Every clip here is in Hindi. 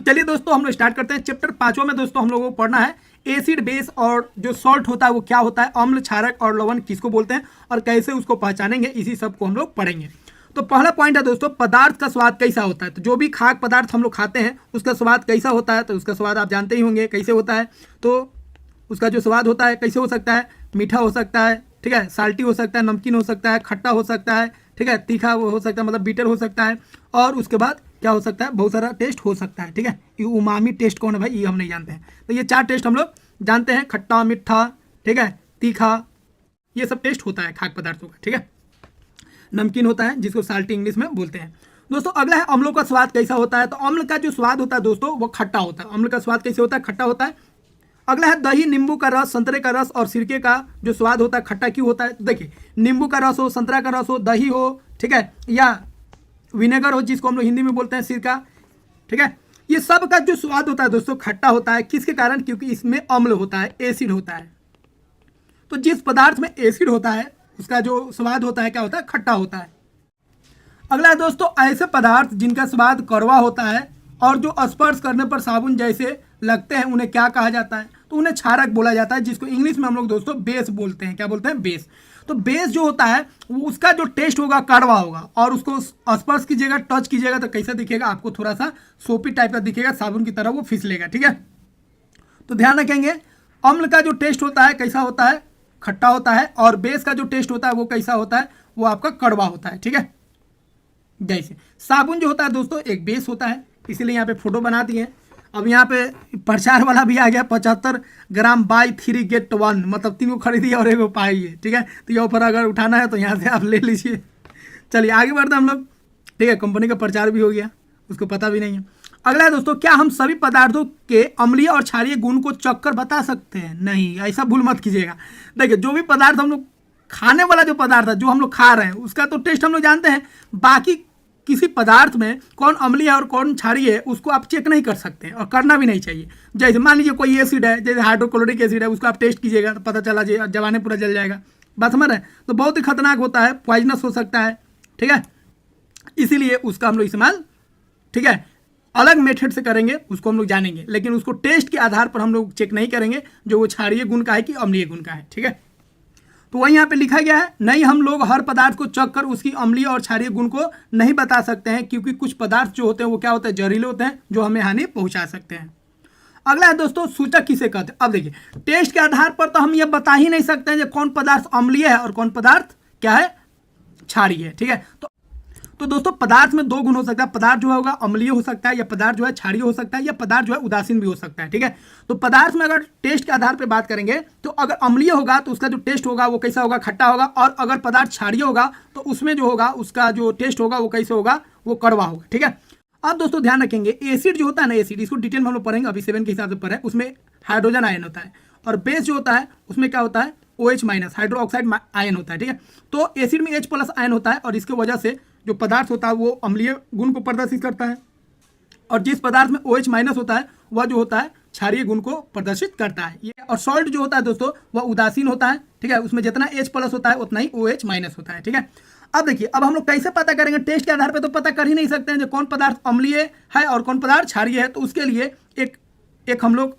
चलिए दोस्तों हम लोग स्टार्ट करते हैं। चैप्टर 5वां में दोस्तों हम लोगों को पढ़ना है एसिड बेस और जो सॉल्ट होता है वो क्या होता है, अम्ल क्षारक और लवण किसको बोलते हैं और कैसे उसको पहचानेंगे, इसी सब को हम लोग पढ़ेंगे। तो पहला पॉइंट है दोस्तों, पदार्थ का स्वाद कैसा होता है। तो जो भी खाद्य पदार्थ हम लोग खाते हैं उसका स्वाद कैसा होता है, तो उसका स्वाद आप जानते ही होंगे कैसे होता है। तो उसका जो स्वाद होता है कैसे हो सकता है, मीठा हो सकता है, ठीक है, साल्टी हो सकता है, नमकीन हो सकता है, खट्टा हो सकता है, ठीक है, तीखा हो सकता है, मतलब बीटर हो सकता है, और उसके बाद क्या हो सकता है, बहुत सारा टेस्ट हो सकता है। ठीक है, ये उमामी टेस्ट कौन है भाई, ये हम नहीं जानते हैं। तो ये 4 टेस्ट हम लोग जानते हैं, खट्टा, मीठा, ठीक है, तीखा, ये सब टेस्ट होता है खाद्य पदार्थों का। ठीक है, नमकीन होता है जिसको साल्टी इंग्लिश में बोलते हैं। दोस्तों अगला है अम्लों का स्वाद कैसा होता है। तो अम्ल का जो स्वाद होता है दोस्तों वो खट्टा होता है। अम्ल का स्वाद कैसे होता है, खट्टा होता है। अगला है दही, नींबू का रस, संतरे का रस और सिरके का जो स्वाद होता है खट्टा क्यों होता है। तो देखिए, नींबू का रस हो, संतरा का रस हो, दही हो, ठीक है, या विनेगर हो जिसको हम लोग हिंदी में बोलते हैं सिरका, ठीक है, ये सब का जो स्वाद होता है दोस्तों खट्टा होता है। किसके कारण, क्योंकि इसमें अम्ल होता है, एसिड होता है। तो जिस पदार्थ में एसिड होता है उसका जो स्वाद होता है क्या होता है, खट्टा होता है। अगला है दोस्तों ऐसे पदार्थ जिनका स्वाद कड़वा होता है और जो स्पर्श करने पर साबुन जैसे लगते हैं उन्हें क्या कहा जाता है। तो उन्हें क्षारक बोला जाता है, जिसको इंग्लिश में हम लोग दोस्तों बेस बोलते हैं। क्या बोलते हैं, बेस। तो बेस जो होता है वो उसका जो टेस्ट होगा कड़वा होगा, और उसको स्पर्श कीजिएगा, टच कीजिएगा तो कैसा दिखेगा आपको, थोड़ा सा सोपी टाइप का दिखेगा, साबुन की तरह वो फिसलेगा। ठीक है, तो ध्यान रखेंगे अम्ल का जो टेस्ट होता है कैसा होता है, खट्टा होता है, और बेस का जो टेस्ट होता है वो कैसा होता है, वो आपका कड़वा होता है। ठीक है, जैसे साबुन जो होता है दोस्तों एक बेस होता है, इसीलिए यहाँ पे फोटो बना दिए। अब यहाँ पे प्रचार वाला भी आ गया, 75 ग्राम बाई 3 गेट 1, मतलब 3 को खरीदिए और 1 को पाइए। ठीक है, तो ये ऑफर अगर उठाना है तो यहाँ से आप ले लीजिए। चलिए आगे बढ़ते हैं हम लोग। ठीक है, कंपनी का प्रचार भी हो गया, उसको पता भी नहीं है। अगला है दोस्तों, क्या हम सभी पदार्थों के अम्लीय और क्षारीय गुण को चखकर बता सकते हैं। नहीं, ऐसा भूल मत कीजिएगा। देखिए, जो भी पदार्थ हम लोग खाने वाला जो पदार्थ है जो हम लोग खा रहे हैं उसका तो टेस्ट हम लोग जानते हैं, बाकी किसी पदार्थ में कौन अम्लीय है और कौन क्षारीय है उसको आप चेक नहीं कर सकते और करना भी नहीं चाहिए। जैसे मान लीजिए कोई एसिड है, जैसे हाइड्रोक्लोरिक एसिड है, उसको आप टेस्ट कीजिएगा तो पता चला जवाने पूरा जल जाएगा। बात समझ रहे हैं, तो बहुत ही खतरनाक होता है, पॉइजनस हो सकता है। ठीक है, इसीलिए उसका हम लोग इस्तेमाल, ठीक है, अलग मेथड से करेंगे, उसको हम लोग जानेंगे, लेकिन उसको टेस्ट के आधार पर हम लोग चेक नहीं करेंगे जो वो क्षारीय गुण का है कि अम्लीय गुण का है। ठीक है, तो वही यहाँ पे लिखा गया है, नहीं हम लोग हर पदार्थ को चख कर उसकी अम्लीय और क्षारीय गुण को नहीं बता सकते हैं, क्योंकि कुछ पदार्थ जो होते हैं वो क्या होते हैं, जहरीले होते हैं, जो हमें हानि पहुंचा सकते हैं। अगला है दोस्तों, सूचक किसे कहते हैं। अब देखिए, टेस्ट के आधार पर तो हम ये बता ही नहीं सकते हैं कि कौन पदार्थ अम्लीय है और कौन पदार्थ क्या है, क्षारीय है। ठीक है, तो दोस्तों पदार्थ में 2 गुण हो सकता है, पदार्थ जो होगा अम्लीय हो सकता है, या पदार्थ जो है क्षारीय हो सकता है, या पदार्थ जो है उदासीन भी हो सकता है। ठीक है, तो पदार्थ में अगर टेस्ट के आधार पर बात करेंगे तो अगर अम्लीय होगा तो उसका जो टेस्ट होगा वो कैसा होगा, खट्टा होगा, और अगर पदार्थ क्षारीय होगा तो उसमें जो होगा उसका जो टेस्ट होगा वो कैसे होगा, वो कड़वा होगा। ठीक है, अब दोस्तों ध्यान रखेंगे एसिड जो होता है ना, एसिड इसको डिटेल में हम लोग पढ़ेंगे, अभी 7 के हिसाब से पढ़े, उसमें हाइड्रोजन आयन होता है, और बेस जो होता है उसमें क्या होता है, OH- हाइड्रो ऑक्साइड आयन होता है। ठीक है, तो एसिड में H+ आयन होता है, और इसके वजह से जो पदार्थ होता है वो अम्लीय गुण को प्रदर्शित करता है, और जिस पदार्थ में OH- होता है वह जो होता है क्षारीय गुण को प्रदर्शित करता है। ये और सॉल्ट जो होता है दोस्तों वह उदासीन होता है। ठीक है, उसमें जितना H+ होता है उतना ही OH- होता है। ठीक है, अब देखिए, अब हम लोग कैसे पता करेंगे, टेस्ट के आधार पर तो पता कर ही नहीं सकते हैं जो कौन पदार्थ अम्लीय है और कौन पदार्थ क्षारीय है। तो उसके लिए एक हम लोग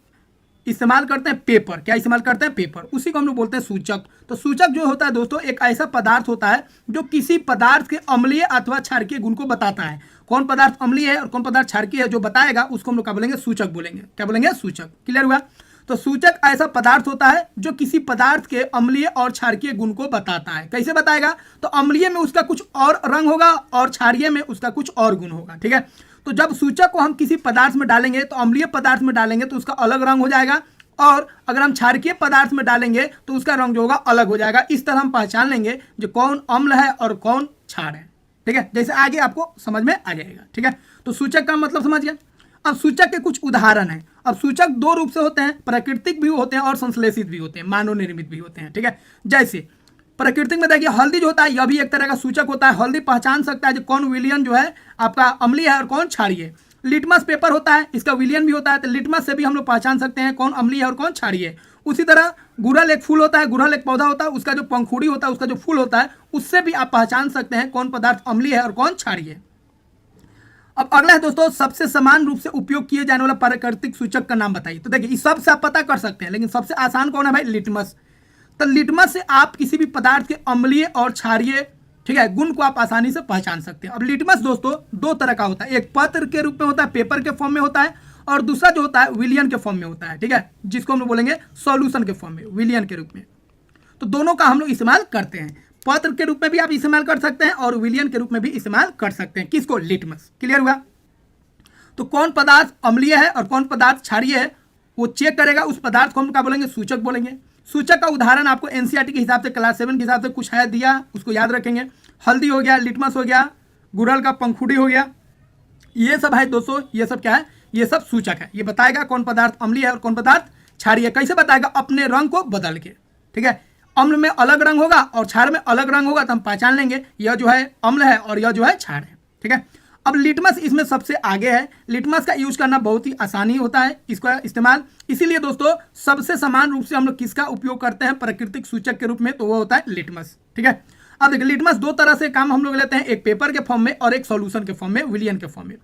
इस्तेमाल करते हैं पेपर। क्या इस्तेमाल करते हैं, पेपर, उसी को हम लोग बोलते हैं सूचक। तो सूचक जो होता है दोस्तों एक ऐसा पदार्थ होता है जो किसी पदार्थ के अम्लीय अथवा क्षारकीय गुण को बताता है। कौन पदार्थ अम्लीय है और कौन पदार्थ क्षारकीय है जो बताएगा उसको हम लोग क्या बोलेंगे, सूचक बोलेंगे। क्या बोलेंगे, सूचक। क्लियर हुआ। तो सूचक ऐसा पदार्थ होता है जो किसी पदार्थ के अम्लीय और क्षारकीय गुण को बताता है। कैसे बताएगा, तो अम्लीय में उसका कुछ और रंग होगा और क्षारीय में उसका कुछ और गुण होगा। ठीक है, तो जब सूचक को हम किसी पदार्थ में डालेंगे तो अम्लीय पदार्थ में डालेंगे तो उसका अलग रंग हो जाएगा, और अगर हम क्षारकीय पदार्थ में डालेंगे तो उसका रंग जो होगा अलग हो जाएगा। इस तरह हम पहचान लेंगे जो कौन अम्ल है और कौन क्षार है। ठीक है, जैसे आगे आपको समझ में आ जाएगा। ठीक है, तो सूचक का मतलब समझ गया। अब सूचक के कुछ उदाहरण हैं। अब सूचक 2 रूप से होते हैं, प्राकृतिक भी होते हैं और संश्लेषित भी होते हैं, मानव निर्मित भी होते हैं। ठीक है, जैसे प्राकृतिक में देखिए हल्दी जो होता है यह भी एक तरह का सूचक होता है। हल्दी पहचान सकता है जो कौन विलियन जो है आपका अम्लीय है और कौन क्षारीय है। लिटमस पेपर होता है, इसका विलियन भी होता है, तो लिटमस से भी हम लोग पहचान सकते हैं कौन अम्लीय है और कौन क्षारीय है। उसी तरह गुड़हल एक फूल होता है, गुड़हल एक पौधा होता है, उसका जो पंखुड़ी होता है, उसका जो फूल होता है, उससे भी आप पहचान सकते हैं कौन पदार्थ अम्लीय है और कौन क्षारीय है। अब अगला है दोस्तों, सबसे समान रूप से उपयोग किए जाने वाला प्राकृतिक सूचक का नाम बताइए। तो देखिए इस सबसे आप पता कर सकते हैं, लेकिन सबसे आसान कौन है भाई? लिटमस। तो लिटमस से आप किसी भी पदार्थ के अम्लीय और क्षारीय, ठीक है, गुण को आप आसानी से पहचान सकते हैं। अब लिटमस दोस्तों दो तरह का होता है, एक पत्र के रूप में होता है, पेपर के फॉर्म में होता है, और दूसरा जो होता है विलियन के फॉर्म में होता है, ठीक है, जिसको हम लोग बोलेंगे सॉल्यूशन के फॉर्म में, विलियन के रूप में। तो दोनों का हम लोग इस्तेमाल करते हैं, पत्र के रूप में भी आप इस्तेमाल कर सकते हैं और विलियन के रूप में भी इस्तेमाल कर सकते हैं। किसको? लिटमस। क्लियर हुआ? तो कौन पदार्थ अम्लीय है और कौन पदार्थ क्षारीय है वो चेक करेगा, उस पदार्थ को हम क्या बोलेंगे? सूचक बोलेंगे। सूचक का उदाहरण आपको एनसीईआरटी के हिसाब से क्लास 7 के हिसाब से कुछ है दिया, उसको याद रखेंगे। हल्दी हो गया, लिटमस हो गया, गुड़हल का पंखुड़ी हो गया, ये सब है दोस्तों, ये सब क्या है? ये सब सूचक है। ये बताएगा कौन पदार्थ अम्लीय है और कौन पदार्थ क्षारीय है। कैसे बताएगा? अपने रंग को बदल के, ठीक है। अम्ल में अलग रंग होगा और क्षार में अलग रंग होगा, तो हम पहचान लेंगे यह जो है अम्ल है और यह जो है क्षार है, ठीक है। अब लिटमस इसमें सबसे आगे है। लिटमस का यूज करना बहुत ही आसानी होता है, इसका इस्तेमाल, इसीलिए दोस्तों सबसे समान रूप से हम लोग किसका उपयोग करते हैं प्राकृतिक सूचक के रूप में? तो वो होता है लिटमस, ठीक है। अब देखिए लिटमस दो तरह से काम हम लोग लेते हैं, एक पेपर के फॉर्म में और एक सॉल्यूशन के फॉर्म में, विलियन के फॉर्म में।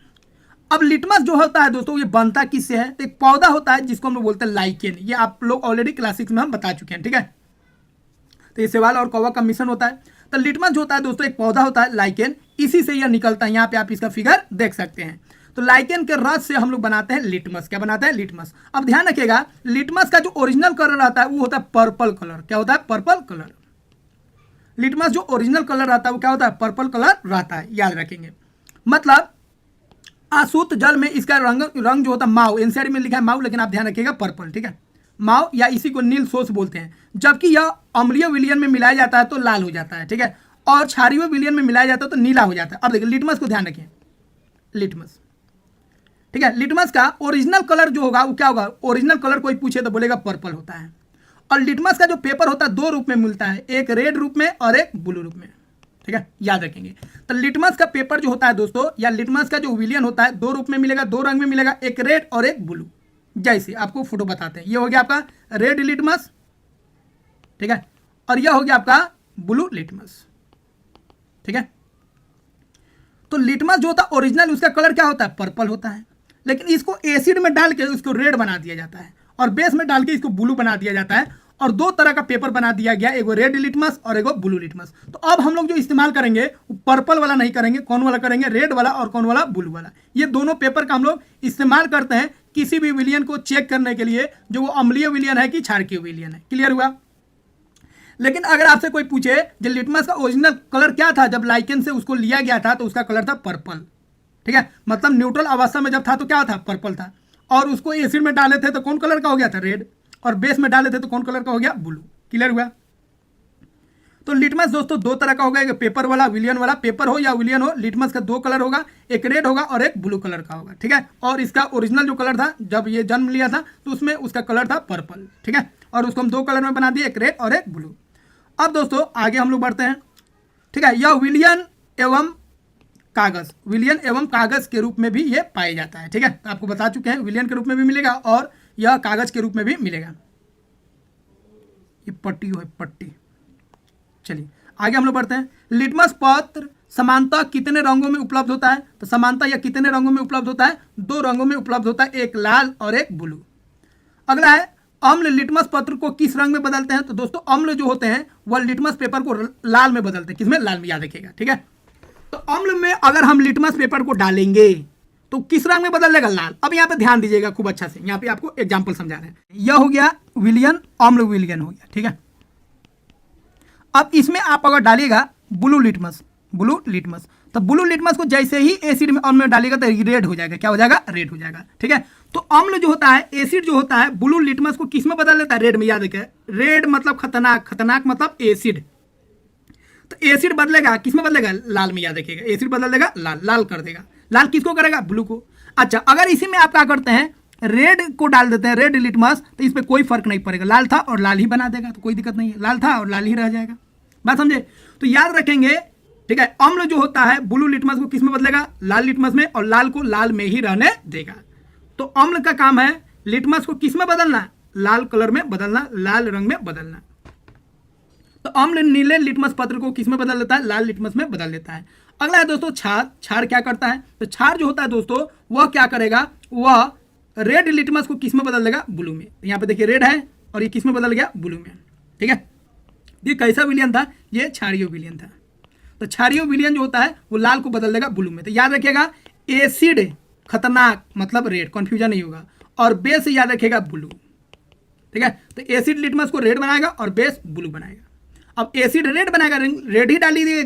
अब लिटमस जो होता है दोस्तों ये बनता किससे है? तो एक पौधा होता है जिसको हम लोग बोलते हैं लाइकेन। ये आप लोग ऑलरेडी क्लास 6 में हम बता चुके हैं, ठीक है। तो ये सेवाल और कौवा का मिश्रण होता है। तो लिटमस जो होता है दोस्तों एक पौधा होता है लाइकेन, इसी से यह निकलता है। यहाँ पे आप इसका फिगर देख सकते हैं। तो लाइकेन के रस से हम लोग बनाते हैं लिटमस। क्या बनाते हैं? लिटमस। अब ध्यान रखिएगा लिटमस का जो ओरिजिनल कलर रहता है वो होता है पर्पल कलर। क्या होता है? Purple colour. लिटमस जो ओरिजिनल कलर रहता है वो क्या होता है? पर्पल कलर रहता है, याद रखेंगे। मतलब अशुद्ध जल में इसका रंग जो होता है माव, एनसीईआरटी में लिखा है माव, लेकिन आप ध्यान रखिएगा पर्पल, ठीक है, माव, या इसी को नील सोस बोलते हैं। जबकि यह अम्लीय विलियन में मिलाया जाता है तो लाल हो जाता है, ठीक है, और क्षारीय विलियन में मिलाया जाता है तो नीला हो जाता है। अब देखिए लिटमस को ध्यान रखिए, लिटमस, ठीक है, लिटमस का ओरिजिनल कलर जो होगा वो क्या होगा? ओरिजिनल कलर कोई पूछे तो बोलेगा पर्पल होता है। और लिटमस का जो पेपर होता है दो रूप में मिलता है, एक रेड रूप में और एक ब्लू रूप में, ठीक है, याद रखेंगे। तो लिटमस का पेपर जो होता है दोस्तों, या लिटमस का जो विलियन होता है दो रूप में मिलेगा, दो रंग में मिलेगा, एक रेड और एक ब्लू। जैसे आपको फोटो बताते हैं, ये हो गया आपका रेड लिटमस, ठीक है, और यह हो गया आपका ब्लू लिटमस, ठीक है। तो लिटमस जो होता है ओरिजिनल उसका कलर क्या होता है? पर्पल होता है, लेकिन इसको एसिड में डाल के इसको रेड बना दिया जाता है और बेस में डाल के इसको ब्लू बना दिया जाता है, और दो तरह का पेपर बना दिया गया, एगो रेड लिटमस और एगो ब्लू लिटमस। तो अब हम लोग जो इस्तेमाल करेंगे वो पर्पल वाला नहीं करेंगे, कौन वाला करेंगे? रेड वाला, और कौन वाला? ब्लू वाला। ये दोनों पेपर का हम लोग इस्तेमाल करते हैं किसी भी विलियन को चेक करने के लिए, जो वो अम्लीय विलियन है कि क्षारकीय विलियन है। क्लियर हुआ? लेकिन अगर आपसे कोई पूछे जो लिटमस का ओरिजिनल कलर क्या था जब लाइकेन से उसको लिया गया था, तो उसका कलर था पर्पल, ठीक है, मतलब न्यूट्रल अवस्था में जब था तो क्या था? पर्पल था, और उसको एसिड में डाले थे तो कौन कलर का हो गया था? रेड, और बेस में डाले थे तो कौन कलर का हो गया? ब्लू। क्लियर हुआ? तो लिटमस दोस्तों दो तरह का होगा, एक पेपर वाला, विलियन वाला। पेपर हो या विलियन हो, लिटमस का दो कलर होगा, एक रेड होगा और एक ब्लू कलर का होगा, ठीक है। और इसका ओरिजिनल जो कलर था जब ये जन्म लिया था तो उसमें उसका कलर था पर्पल, ठीक है, और उसको हम दो कलर में बना दिए, एक रेड और एक ब्लू। अब दोस्तों आगे हम लोग बढ़ते हैं, ठीक है। यह विलियन एवं कागज, विलियन एवं कागज के रूप में भी ये पाया जाता है, ठीक है। तो आपको बता चुके हैं विलियन के रूप में भी मिलेगा और यह कागज के रूप में भी मिलेगा। ये पट्टी है, पट्टी। चलिए आगे हम लोग बढ़ते हैं। लिटमस पत्र समानतः कितने रंगों में उपलब्ध होता है? तो समानतः यह कितने रंगों में उपलब्ध होता है? दो रंगों में उपलब्ध होता है, एक लाल और एक ब्लू। अगला है अम्ल लिटमस पत्र को किस रंग में बदलते हैं? तो दोस्तों अम्ल जो होते हैं वह लिटमस पेपर को लाल में बदलते हैं। किसमें? लाल में, याद रखिएगा, ठीक है। तो अम्ल में अगर हम लिटमस पेपर को डालेंगे तो किस रंग में बदल जाएगा? लाल। अब यहाँ पे ध्यान दीजिएगा खूब अच्छा से, यहाँ पे आपको एग्जाम्पल समझा रहे हैं। यह हो गया विलियन, अम्ल विलियन हो गया, ठीक है। अब इसमें आप अगर डालिएगा ब्लू लिटमस, ब्लू लिटमस, तो ब्लू लिटमस को जैसे ही एसिड में अम्ल में डालेगा तो रेड हो जाएगा। क्या हो जाएगा? रेड हो जाएगा, ठीक है। तो अम्ल जो होता है, एसिड जो होता है, ब्लू लिटमस को किस में बदल देता है? रेड में, याद रखिए। रेड मतलब खतरनाक, खतरनाक मतलब एसिड। तो एसिड बदलेगा किस में? बदलेगा लाल में, याद रखिएगा। एसिड बदल देगा लाल, लाल कर देगा। लाल किसको करेगा? ब्लू को। अच्छा, अगर इसी में आप क्या करते हैं, रेड को डाल देते हैं, रेड लिटमस, तो इस पर कोई फर्क नहीं पड़ेगा। लाल था और लाल ही बना देगा, तो कोई दिक्कत नहीं है। लाल था और लाल ही रह जाएगा, बात समझे? तो याद रखेंगे, ठीक है। अम्ल जो होता है ब्लू लिटमस को किस में बदलेगा? लाल लिटमस में, और लाल को लाल में ही रहने देगा। तो अम्ल का काम है लिटमस को किस में बदलना? लाल कलर में बदलना, लाल रंग में बदलना। तो अम्ल नीले लिटमस पत्र को किस में बदल देता है? लाल लिटमस में बदल देता है। अगला है दोस्तों क्षार। क्षार क्या करता है? तो क्षार जो होता है दोस्तों वह क्या करेगा, वह रेड लिटमस को किस में बदल देगा, ब्लू में। यहाँ पे देखिए रेड है और ये किस में बदल गया, ब्लू में। ठीक है, ये कैसा विलियन था, ये क्षारीय विलियन था। तो क्षारीय विलियन जो होता है वो लाल को बदल देगा ब्लू में। तो याद रखिएगा एसिड खतरनाक मतलब रेड, कंफ्यूजन नहीं होगा, और बेस याद रखिएगा ब्लू। ठीक है, तो एसिड लिटमस को रेड बनाएगा और बेस ब्लू बनाएगा। अब एसिड रेड बनाएगा, रेड ही डालिए,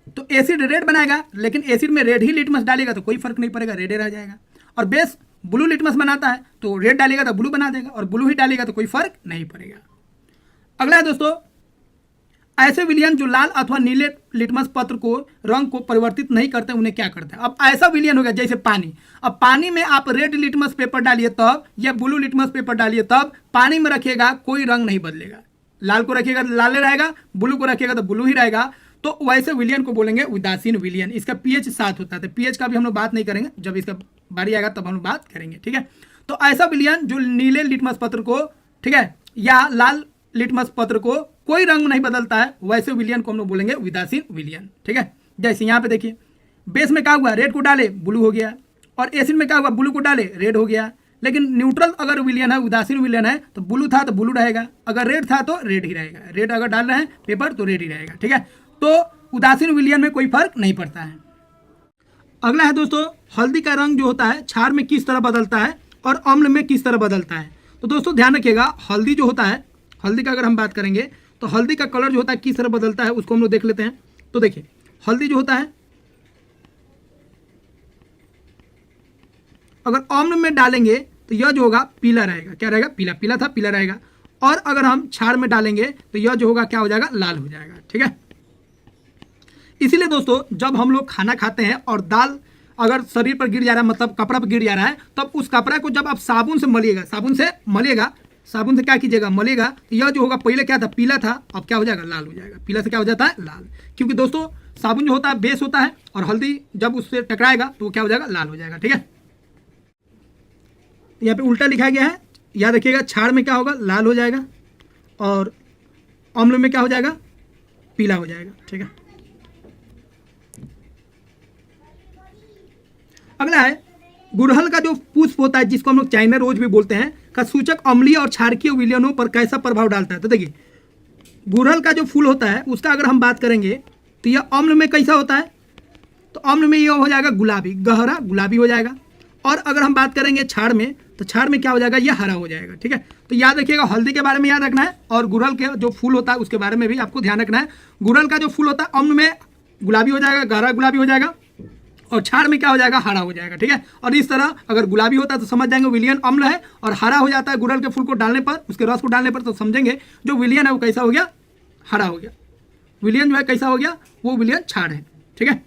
तो एसिड रेड बनाएगा, लेकिन एसिड में रेड ही लिटमस डालेगा तो कोई फर्क नहीं पड़ेगा, रेड रह जाएगा। और बेस ब्लू लिटमस बनाता है तो रेड डालेगा तो ब्लू बना देगा, और ब्लू ही डालेगा तो कोई फर्क नहीं पड़ेगा। अगला है दोस्तों ऐसे विलियन जो लाल अथवा नीले लिटमस पत्र को रंग को परिवर्तित नहीं करते, उन्हें क्या करते हैं। अब ऐसा विलियन हो गया जैसे पानी। अब पानी में आप रेड लिटमस पेपर डालिए तब, या ब्लू लिटमस पेपर डालिए तब, पानी में रखिएगा कोई रंग नहीं बदलेगा। लाल को रखिएगा तो लाल रहेगा, ब्लू को रखिएगा तो ब्लू ही रहेगा। तो वैसे विलियन को बोलेंगे उदासीन विलियन। इसका पीएच 7 होता है। पीएच का भी हम लोग बात नहीं करेंगे, जब इसका बारी आएगा तब हम लोग बात करेंगे। ठीक है, तो ऐसा विलियन जो नीले लिटमस पत्र को, ठीक है, या लाल लिटमस पत्र को कोई रंग नहीं बदलता है, वैसे विलियन को हम लोग बोलेंगे उदासीन विलियन। ठीक है, जैसे यहाँ पे देखिए बेस में क्या हुआ, रेड को डाले ब्लू हो गया, और एसिड में क्या हुआ, ब्लू को डाले रेड हो गया। लेकिन न्यूट्रल अगर विलियन है, उदासीन विलियन है, तो ब्लू था तो ब्लू रहेगा, अगर रेड था तो रेड ही रहेगा, रेड अगर डाल रहे हैं पेपर तो रेड ही रहेगा। ठीक है, तो उदासीन विलियन में कोई फर्क नहीं पड़ता है। अगला है दोस्तों हल्दी का रंग जो होता है क्षार में किस तरह बदलता है और अम्ल में किस तरह बदलता है। तो दोस्तों ध्यान रखिएगा, हल्दी जो होता है, हल्दी का अगर हम बात करेंगे तो हल्दी का कलर जो होता है किस तरह बदलता है उसको हम लोग देख लेते हैं। तो देखिए हल्दी जो होता है अगर अम्ल में डालेंगे तो यह जो होगा पीला रहेगा, क्या रहेगा, पीला, पीला था पीला रहेगा। और अगर हम क्षार में डालेंगे तो यह जो होगा क्या हो जाएगा, लाल हो जाएगा। ठीक है, इसीलिए दोस्तों जब हम लोग खाना खाते हैं और दाल अगर शरीर पर गिर जा रहा है, मतलब कपड़ा पर गिर जा रहा है, तब उस कपड़ा को जब आप साबुन से मलिएगा, साबुन से क्या कीजिएगा, मलिएगा, तो यह जो होगा पहले क्या था, पीला था, अब क्या हो जाएगा, लाल हो जाएगा। पीला से क्या हो जाता है, लाल। क्योंकि दोस्तों साबुन जो होता है बेस होता है, और हल्दी जब उससे टकराएगा तो वो क्या हो जाएगा, लाल हो जाएगा। ठीक है, यहाँ पे उल्टा लिखा गया है, याद रखिएगा क्षार में क्या होगा, लाल हो जाएगा, और अम्ल में क्या हो जाएगा, पीला हो जाएगा। ठीक है, अगला है गुड़हल का जो पुष्प होता है, जिसको हम लोग चाइना रोज भी बोलते हैं, का सूचक अम्लीय और क्षारकीय विलियनों पर कैसा प्रभाव डालता है। तो देखिए गुड़हल का जो फूल होता है उसका अगर हम बात करेंगे तो यह अम्ल में कैसा होता है, तो अम्ल में यह हो जाएगा गुलाबी, गहरा गुलाबी हो जाएगा। और अगर हम बात करेंगे क्षार में, तो क्षार में क्या हो जाएगा, यह हरा हो जाएगा। ठीक है, तो याद रखिएगा हल्दी के बारे में याद रखना है, और गुड़हल के जो फूल होता है उसके बारे में भी आपको ध्यान रखना है। गुड़हल का जो फूल होता है अम्ल में गुलाबी हो जाएगा, गहरा गुलाबी हो जाएगा, और क्षार में क्या हो जाएगा, हरा हो जाएगा। ठीक है, और इस तरह अगर गुलाबी होता है तो समझ जाएंगे विलियन अम्ल है, और हरा हो जाता है गुड़हल के फूल को डालने पर, उसके रस को डालने पर, तो समझेंगे जो विलियन है वो कैसा हो गया, हरा हो गया। विलियन जो है कैसा हो गया, वो विलियन क्षार है। ठीक है,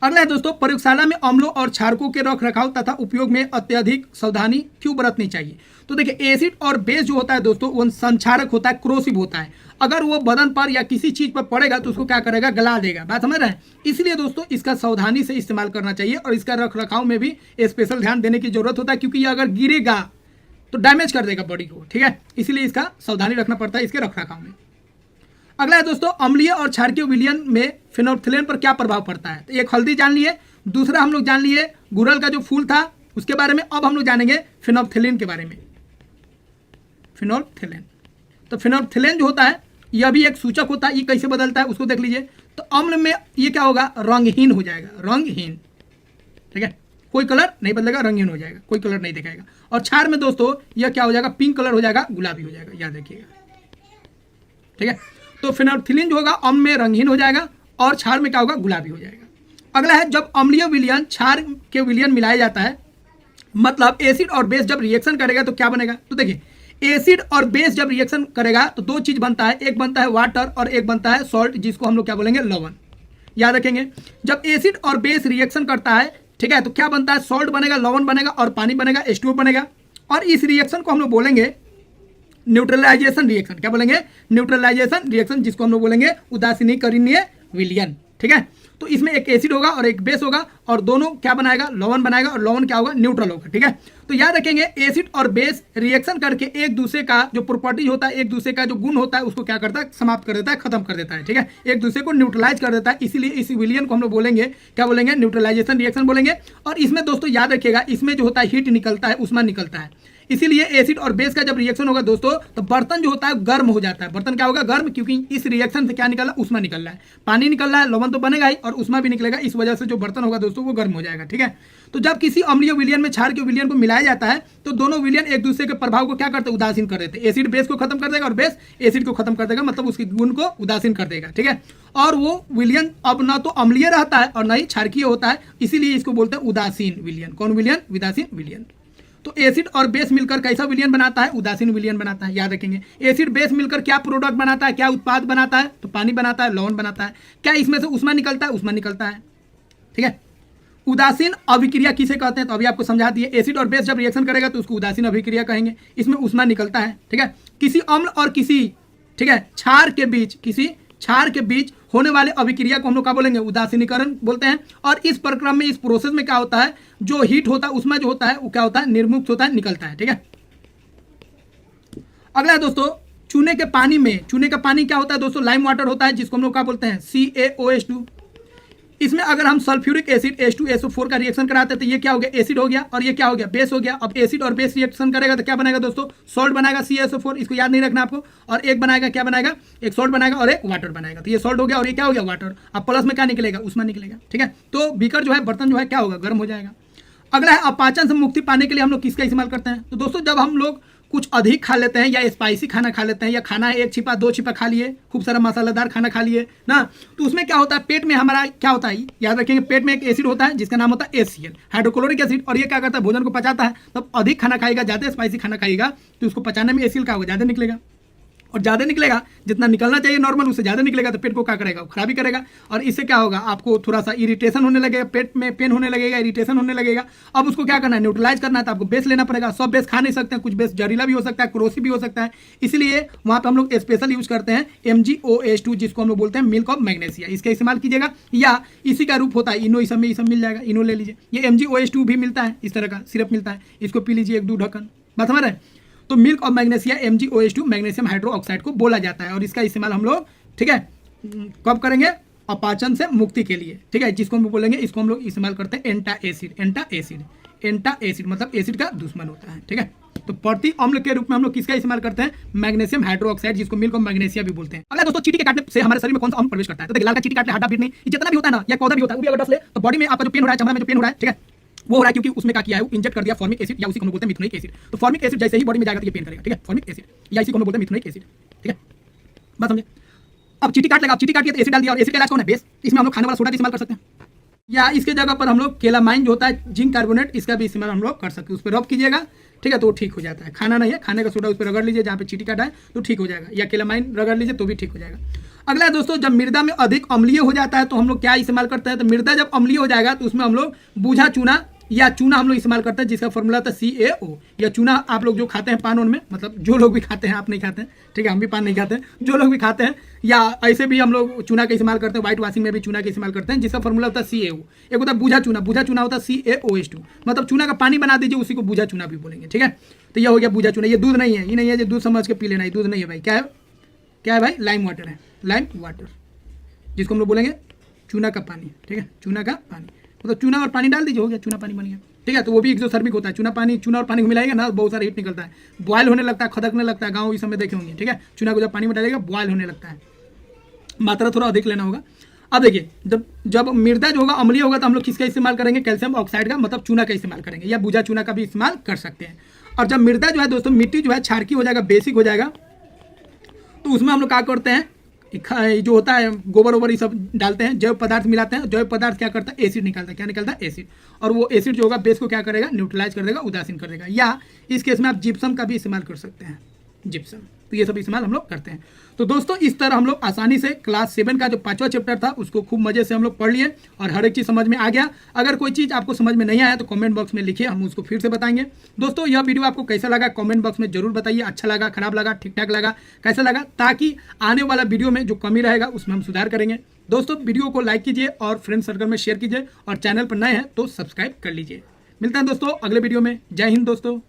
अगला है दोस्तों प्रयोगशाला में अम्लों और क्षारकों के रख रखाव तथा उपयोग में अत्यधिक सावधानी क्यों बरतनी चाहिए। तो देखिए एसिड और बेस जो होता है दोस्तों वो संक्षारक होता है, क्रोसिव होता है। अगर वो बदन पर या किसी चीज पर पड़ेगा तो उसको क्या करेगा, गला देगा। बात समझ रहे हैं, इसलिए दोस्तों इसका सावधानी से इस्तेमाल करना चाहिए, और इसका रख रखाव में भी स्पेशल ध्यान देने की जरूरत होता है, क्योंकि ये अगर गिरेगा तो डैमेज कर देगा बॉडी को। ठीक है, इसलिए इसका सावधानी रखना पड़ता है इसके रख रखाव में। अगला है दोस्तों अम्लीय और क्षारकीय विलियन में फिनोल्फ्थेलिन पर क्या प्रभाव पड़ता है। तो एक हल्दी जान लिए, दूसरा हम लोग जान लिए गुड़हल का जो फूल था उसके बारे में। अब हम लोग जानेंगे फिनोल्फ्थेलिन के बारे में। फिनोल्फ्थेलिन, तो फिनोल्फ्थेलिन जो होता है यह भी एक सूचक होता है, ये कैसे बदलता है उसको देख लीजिए। तो अम्ल में ये क्या होगा, रंगहीन हो जाएगा, रंगहीन। ठीक है, कोई कलर नहीं बदलेगा, रंगहीन हो जाएगा, कोई कलर नहीं दिखाएगा। और क्षार में दोस्तों यह क्या हो जाएगा, पिंक कलर हो जाएगा, गुलाबी हो जाएगा, याद रखिएगा। ठीक है, तो फिनोल्फ्थेलिन जो होगा अम्ल में रंगहीन हो जाएगा, और क्षार में क्या होगा, गुलाबी हो जाएगा। अगला है जब अम्लीय विलियन क्षार के विलियन मिलाया जाता है, मतलब एसिड और बेस जब रिएक्शन करेगा तो क्या बनेगा। तो देखिए एसिड और बेस जब रिएक्शन करेगा तो दो चीज बनता है, एक बनता है वाटर और एक बनता है सॉल्ट, जिसको हम लोग क्या बोलेंगे, लवण। याद रखेंगे, जब एसिड और बेस रिएक्शन करता है, ठीक है, तो क्या बनता है, सॉल्ट बनेगा, लवण बनेगा, और पानी बनेगा, H2O बनेगा। और इस रिएक्शन को हम लोग बोलेंगे न्यूट्रलाइजेशन रिएक्शन। क्या बोलेंगे, न्यूट्रलाइजेशन रिएक्शन, जिसको हम लोग बोलेंगे उदासीनीकरणीय विलियन। ठीक है, तो इसमें एक एसिड होगा और एक बेस होगा और दोनों क्या बनाएगा, लवण बनाएगा और लवण क्या होगा, न्यूट्रल होगा। ठीक है, तो याद रखेंगे एसिड और बेस रिएक्शन करके एक दूसरे का जो प्रॉपर्टी होता है, एक दूसरे का जो गुण होता है उसको क्या करता है, समाप्त कर देता है, खत्म कर देता है। ठीक है, एक दूसरे को न्यूट्रलाइज कर देता है, इसीलिए इस विलियन को हम लोग बोलेंगे, क्या बोलेंगे, न्यूट्रलाइजेशन रिएक्शन बोलेंगे। और इसमें दोस्तों याद रखिएगा, इसमें जो होता है हीट निकलता है, उष्मा निकलता है, इसीलिए एसिड और बेस का जब रिएक्शन होगा दोस्तों तो बर्तन जो होता है गर्म हो जाता है। बर्तन क्या होगा, गर्म, क्योंकि इस रिएक्शन से क्या निकल रहा है, उष्मा निकल रहा है, पानी निकल रहा है, लवण तो बनेगा ही और उष्मा भी निकलेगा, इस वजह से जो बर्तन होगा दोस्तों वो गर्म हो जाएगा। ठीक है, तो जब किसी अम्लीय विलियन में क्षार के विलियन को मिलाया जाता है तो दोनों विलियन एक दूसरे के प्रभाव को क्या करते हैं, उदासीन कर देते हैं। एसिड बेस को खत्म कर देगा और बेस एसिड को खत्म कर देगा, मतलब उसके गुण को उदासीन कर देगा। ठीक है, और वो विलियन अब ना तो अम्लीय रहता है और ना ही क्षारकीय होता है, इसीलिए इसको बोलते हैं उदासीन विलियन। कौन विलियन, उदासीन विलियन। तो एसिड और बेस मिलकर कैसा विलियन बनाता है, उदासीन विलियन बनाता है। याद रखेंगे, एसिड बेस मिलकर क्या प्रोडक्ट बनाता है, क्या उत्पाद बनाता है, तो पानी बनाता है, लवण बनाता है। क्या इसमें से उष्मा निकलता है, उष्मा निकलता है। ठीक है, उदासीन अभिक्रिया किसे कहते हैं, तो अभी आपको समझा दिए। एसिड और बेस जब रिएक्शन करेगा तो उसको उदासीन अभिक्रिया कहेंगे, इसमें उष्मा निकलता है। ठीक है, किसी अम्ल और किसी, ठीक है, क्षार के बीच, किसी क्षार के बीच होने वाले अभिक्रिया को हम लोग क्या बोलेंगे, उदासीनीकरण बोलते हैं। और इस प्रक्रम में, इस प्रोसेस में क्या होता है, जो हीट होता है, उसमें जो होता है वो क्या होता है, निर्मुक्त होता है, निकलता है। ठीक है, अगला है दोस्तों चूने के पानी में। चूने का पानी क्या होता है दोस्तों, लाइम वाटर होता है, जिसको हम लोग क्या बोलते हैं, CaOH2। इसमें अगर हम सल्फ्यूरिक एसिड H2SO4 का रिएक्शन कराते हैं तो ये क्या हो गया, एसिड हो गया, और ये क्या हो गया, बेस हो गया। अब एसिड और बेस रिएक्शन करेगा तो क्या बनेगा दोस्तों, सॉल्ट बनाएगा, CaSO4। इसको याद नहीं रखना आपको। और एक बनाएगा, क्या बनाएगा, एक सॉल्ट बनाएगा और एक वाटर बनाएगा। तो ये सॉल्ट हो गया और ये क्या हो गया, वाटर। अब प्लस में क्या निकलेगा, उष्मा निकलेगा। ठीक है, तो बीकर जो है, बर्तन जो है क्या होगा, गर्म हो जाएगा। अगला है अपाचन से मुक्ति पाने के लिए हम लोग किसका इस्तेमाल करते हैं, तो दोस्तों जब हम लोग कुछ अधिक खा लेते हैं या स्पाइसी खाना खा लेते हैं, या खाना है 1 छिपा 2 छिपा खा लिए, खूब सारा मसालेदार खाना खा लिए ना, तो उसमें क्या होता है, पेट में हमारा क्या होता है, याद रखेंगे, पेट में एक एसिड होता है जिसका नाम होता है HCl, हाइड्रोक्लोरिक एसिड। और ये क्या करता है, भोजन को पचाता है। तब अधिक खाना खाएगा, ज़्यादा स्पाइसी खाना खाएगा तो उसको पचाने में HCl क्या होगा, ज़्यादा निकलेगा। और ज़्यादा निकलेगा, जितना निकलना चाहिए नॉर्मल उससे ज़्यादा निकलेगा तो पेट को क्या करेगा, खराबी करेगा। और इससे क्या होगा, आपको थोड़ा सा इरिटेशन होने लगेगा, पेट में पेन होने लगेगा, इरिटेशन होने लगेगा। अब उसको क्या करना है, न्यूट्रलाइज करना है, तो आपको बेस लेना पड़ेगा। सब बेस खा नहीं सकते हैं, कुछ बेस जहरीला भी हो सकता है, क्रोसी भी हो सकता है, इसलिए वहाँ पर हम लोग स्पेशल यूज करते हैं MgOH2, जिसको हम लोग बोलते हैं मिल्क ऑफ मैग्नेशिया। इसका इस्तेमाल कीजिएगा, या इसी का रूप होता है इनो, इस सब मिल जाएगा, इनो ले लीजिए। ये MgOH2 भी मिलता है, इस तरह का सिरप मिलता है, इसको पी लीजिए 1-2 ढक्कन, बात समझ रहे हैं। तो milk of magnesia MgOH2 magnesium hydroxide को बोला जाता है। और इसका इस्तेमाल हम लोग, ठीक है, कब करेंगे, अपाचन से मुक्ति के लिए। ठीक है, जिसको हम बोलेंगे, इसको हम लोग इस्तेमाल करते हैं एंटा एसिड। एंटा एसिड, एंटा एसिड मतलब एसिड का दुश्मन होता है। ठीक है, तो प्रति अम्ल के रूप में हम लोग किसका इस्तेमाल करते हैं, मैग्नीशियम हाइड्रोक्साइड, जिसको मिल्क ऑफ मैग्नेशिया भी बोलते हैं। अगर दोस्तों चींटी के काटने से हमारे शरीर में कौन सा अम्ल प्रवेश करता है, तो देखिए लाल का चींटी काटने, हड्डा पीटने, जितना भी होता है ना, या पौधा भी होता है, वो भी अगर डस ले तो बॉडी में आपका जो पेन हो रहा है, चमड़ा में जो पेन हो रहा है, ठीक है, वो हो रहा है क्योंकि उसमें क्या किया है, इंजेक्ट कर दिया फॉर्मिक एसिड, या उसी को हम बोलते हैं मिथुनिक एसिड। तो फॉर्मिक एसिड जैसे ही बॉडी में जाएगा तो ये पेन करेगा। ठीक है, फॉर्मिक एसिड या इसी को हम बोलते हैं मिथुनिक एसिड। ठीक है, बात समझे। अब चींटी काट लगा, चींटी काट के एसिड डाल दिया, और एसिड का इलाज कौन है, बेस। इसमें हम लोग खाने वाला सोडा भी इस्तेमाल कर सकते हैं, या इसके जगह पर हम लोग केलामाइन जो होता है, जिंक कार्बोनेट, इसका भी इस्तेमाल हम लोग कर सकते हैं। उस पर रब कीजिएगा, ठीक है, तो ठीक हो जाता है। खाना नहीं है, खाने का सोडा उस पर रगड़ लीजिए जहाँ पे चींटी काटा है तो ठीक हो जाएगा, या केलामाइन रगड़ लीजिए तो भी ठीक हो जाएगा। अगला है दोस्तों, जब मृदा में अधिक अम्लीय हो जाता है तो हम लोग क्या इस्तेमाल करते हैं, तो मृदा जब अम्लीय हो जाएगा तो उसमें हम लोग बूझा चूना या चूना हम लोग इस्तेमाल करते हैं, जिसका फॉर्मूला था CaO। या चूना आप लोग जो खाते हैं पान उन में, मतलब जो लोग भी खाते हैं, आप नहीं खाते हैं, ठीक है, हम भी पान नहीं खाते हैं, जो लोग भी खाते हैं, या ऐसे भी हम लोग चूना का इस्तेमाल करते हैं, व्हाइट वॉशिंग में भी चूना का इस्तेमाल करते हैं, जिसका फॉर्मूला होता है CaO। एक होता है बूझा चूना, बूझा चूना होता है CaOH2, मतलब चूना का पानी बना दीजिए, उसी को बूझा चूना भी बोलेंगे। ठीक है, तो यह हो गया बूझा चूना। ये दूध नहीं है, ये नहीं है, ये दूध समझ के पी लेना, ये दूध नहीं है भाई, क्या है, क्या है भाई, लाइम वाटर है, लाइम वाटर, जिसको हम लोग बोलेंगे चूना का पानी। ठीक है, चूना का पानी मतलब चूना और पानी डाल दीजिए, हो गया चूना पानी बन गया। ठीक है, तो वो भी एक्सोथर्मिक होता है। चूना और पानी को मिलाएगा ना, बहुत सारा हीट निकलता है, बॉयल होने लगता है, खदकने लगता है, गाँव इस समय देखे होंगे। ठीक है, चूना को जब पानी में डालेगा बॉयल होने लगता है, मात्रा थोड़ा अधिक लेना होगा। अब देखिए, जब मृदा जो होगा अम्लीय होगा तो हम लोग किसका इस्तेमाल करेंगे, कैल्शियम ऑक्साइड का, मतलब चूना का इस्तेमाल करेंगे, या बूझा चूना का भी इस्तेमाल कर सकते हैं। और जब मृदा जो है दोस्तों, मिट्टी जो है क्षारकीय हो जाएगा, बेसिक हो जाएगा, तो उसमें हम लोग क्या करते हैं, जो होता है गोबर वोबर ये सब डालते हैं, जैव पदार्थ मिलाते हैं। जैव पदार्थ क्या करता है, एसिड निकालता है। क्या निकलता है, एसिड। और वो एसिड जो होगा बेस को क्या करेगा, न्यूट्रलाइज कर देगा, उदासीन कर देगा। या इस केस में आप जिप्सम का भी इस्तेमाल कर सकते हैं, जिप्सम। तो ये सब इस्तेमाल हम लोग करते हैं। तो दोस्तों इस तरह हम लोग आसानी से क्लास 7 का जो 5वां चैप्टर था उसको खूब मजे से हम लोग पढ़ लिए और हर एक चीज़ समझ में आ गया। अगर कोई चीज़ आपको समझ में नहीं आया तो कमेंट बॉक्स में लिखिए, हम उसको फिर से बताएंगे। दोस्तों यह वीडियो आपको कैसा लगा कमेंट बॉक्स में जरूर बताइए, अच्छा लगा, खराब लगा, ठीक ठाक लगा, कैसा लगा, ताकि आने वाला वीडियो में जो कमी रहेगा उसमें हम सुधार करेंगे। दोस्तों वीडियो को लाइक कीजिए और फ्रेंड सर्कल में शेयर कीजिए और चैनल पर नए हैं तो सब्सक्राइब कर लीजिए। मिलते हैं दोस्तों अगले वीडियो में। जय हिंद दोस्तों।